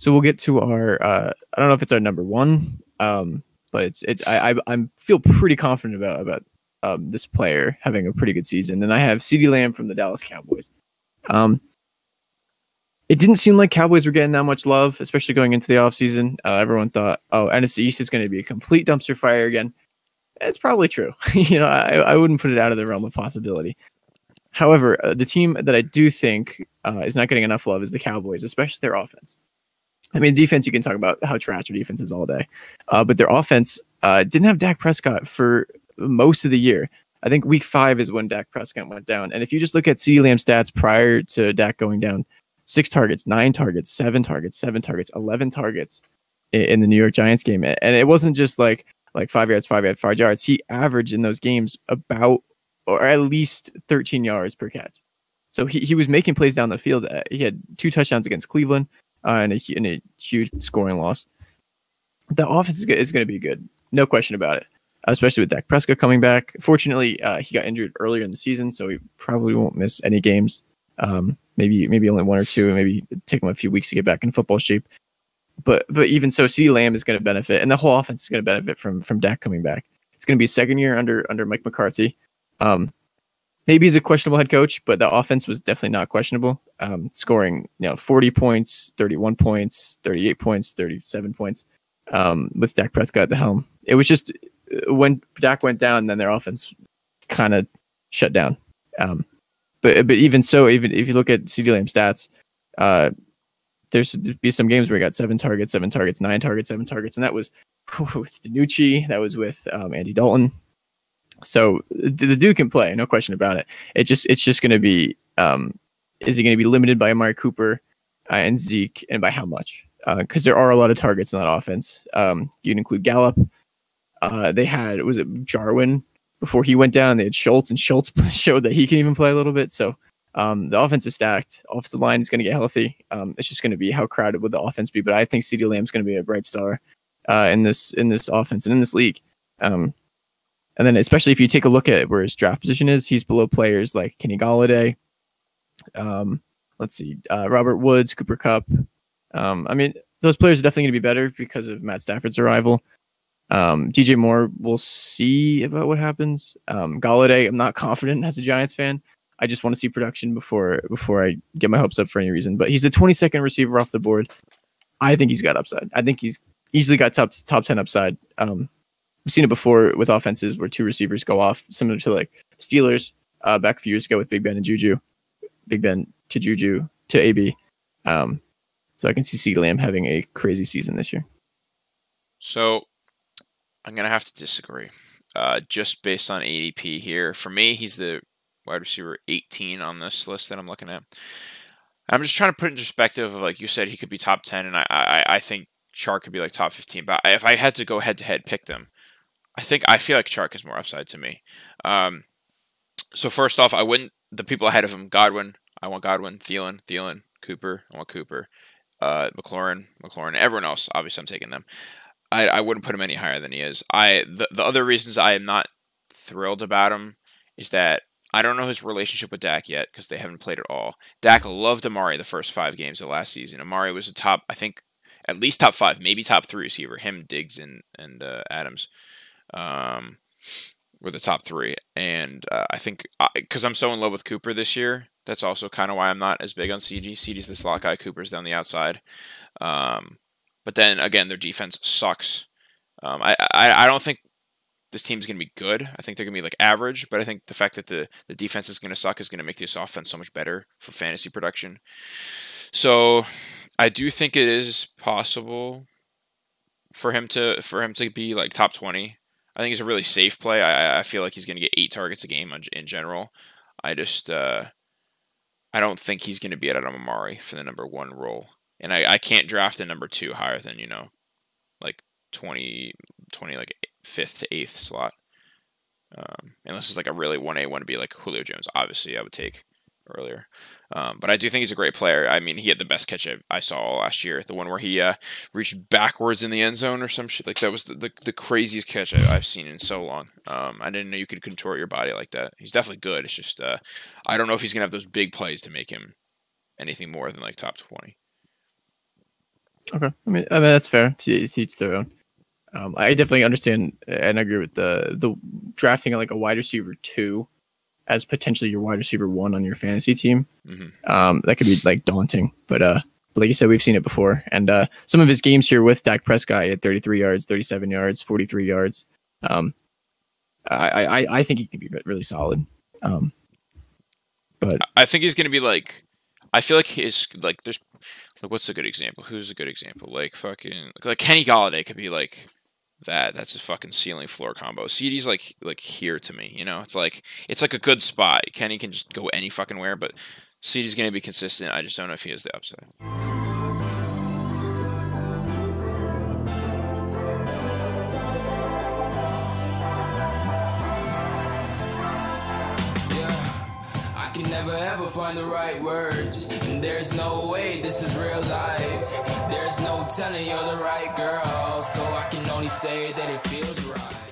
So we'll get to our. I don't know if it's our number one, but I feel pretty confident about this player having a pretty good season, and I have Ceedee Lamb from the Dallas Cowboys. It didn't seem like Cowboys were getting that much love, especially going into the offseason. Everyone thought, oh, NFC East is going to be a complete dumpster fire again. It's probably true. I wouldn't put it out of the realm of possibility. However, the team that I do think is not getting enough love is the Cowboys, especially their offense. I mean, defense, you can talk about how trash their defense is all day. But their offense didn't have Dak Prescott for most of the year. I think week 5 is when Dak Prescott went down. And if you just look at CeeDee Lamb's stats prior to Dak going down, 6 targets, 9 targets, 7 targets, 7 targets, 11 targets in the New York Giants game. And it wasn't just like 5 yards, 5 yards, 5 yards. He averaged in those games about, or at least 13 yards per catch. So he was making plays down the field. He had 2 touchdowns against Cleveland and a huge scoring loss. The offense is going to be good. No question about it, especially with Dak Prescott coming back. Fortunately, he got injured earlier in the season, so he probably won't miss any games. Maybe only 1 or 2, maybe take him a few weeks to get back in football shape. But even so, CeeDee Lamb is going to benefit, and the whole offense is going to benefit from Dak coming back. It's going to be second year under Mike McCarthy. Maybe he's a questionable head coach, but the offense was definitely not questionable. Scoring 40 points, 31 points, 38 points, 37 points with Dak Prescott at the helm. It was just when Dak went down, then their offense kind of shut down. But even so, even if you look at CeeDee Lamb's stats, there's be some games where he got 7 targets, 7 targets, 9 targets, 7 targets, and that was with DiNucci, that was with Andy Dalton. So the dude can play, no question about it. It's just going to be, is he going to be limited by Amari Cooper and Zeke, and by how much? Because there are a lot of targets in that offense. You can include Gallup. They had, was it Jarwin before he went down? They had Schultz, and Schultz showed that he can even play a little bit. So the offense is stacked. Offensive line is going to get healthy. It's just going to be how crowded would the offense be. But I think CeeDee Lamb is going to be a bright star in this offense and in this league. And then especially if you take a look at where his draft position is, he's below players like Kenny Golladay. Let's see, Robert Woods, Cooper Kupp. I mean, those players are definitely going to be better because of Matt Stafford's arrival. DJ Moore, we'll see about what happens. Golladay, I'm not confident as a Giants fan. I just want to see production before I get my hopes up for any reason. But he's a 22nd receiver off the board. I think he's got upside. I think he's easily got top 10 upside. We've seen it before with offenses where 2 receivers go off, similar to like Steelers back a few years ago with Big Ben and Juju. Big Ben to Juju to AB. So I can see CeeDee Lamb having a crazy season this year. So I'm going to have to disagree. Just based on ADP here. For me, he's the wide receiver 18 on this list that I'm looking at. I'm just trying to put it in perspective of, like you said, he could be top 10, and I think Chark could be like top 15. But if I had to go head-to-head pick them, I feel like Chark has more upside to me. So first off, the people ahead of him, Godwin, I want Godwin, Thielen, Cooper, I want Cooper, McLaurin, everyone else, obviously I'm taking them. I wouldn't put him any higher than he is. The other reasons I am not thrilled about him is that I don't know his relationship with Dak yet because they haven't played at all. Dak loved Amari the first 5 games of last season. Amari was a top, I think, at least top 5, maybe top 3 receiver. Him, Diggs, and Adams were the top 3. And I think because I'm so in love with Cooper this year, that's also kind of why I'm not as big on Ceedee. Ceedee's the slot guy. Cooper's down the outside. But then again, their defense sucks. I don't think this team's going to be good. I think they're going to be like average, but I think the fact that the defense is going to suck is going to make this offense so much better for fantasy production. So I do think it is possible for him to be like top 20. I think he's a really safe play. I feel like he's going to get 8 targets a game in general. I just I don't think he's going to be at Amari for the number 1 role. And I can't draft a number 2 higher than, like 20 like 5th to 8th slot. Unless it's like a really 1A, 1B like Julio Jones. Obviously, I would take earlier. But I do think he's a great player. I mean, he had the best catch I saw last year. The one where he reached backwards in the end zone or some shit. Like, that was the craziest catch I've seen in so long. I didn't know you could contort your body like that. He's definitely good. It's just, I don't know if he's going to have those big plays to make him anything more than like top 20. Okay, I mean that's fair. To each their own. I definitely understand and agree with the drafting like a wide receiver 2 as potentially your wide receiver 1 on your fantasy team. That could be like daunting, but like you said, we've seen it before. And some of his games here with Dak Prescott at 33 yards, 37 yards, 43 yards. I think he can be really solid. But I think he's going to be like, I feel like his like there's like what's a good example? Who's a good example? Like fucking like Kenny Galladay could be like that. That's a fucking ceiling floor combo. Ceedee's like here to me. You know, it's like a good spot. Kenny can just go any fucking where, but Ceedee's going to be consistent. I just don't know if he has the upside. Never ever find the right words, and there's no way this is real life. There's no telling you're the right girl, so I can only say that it feels right.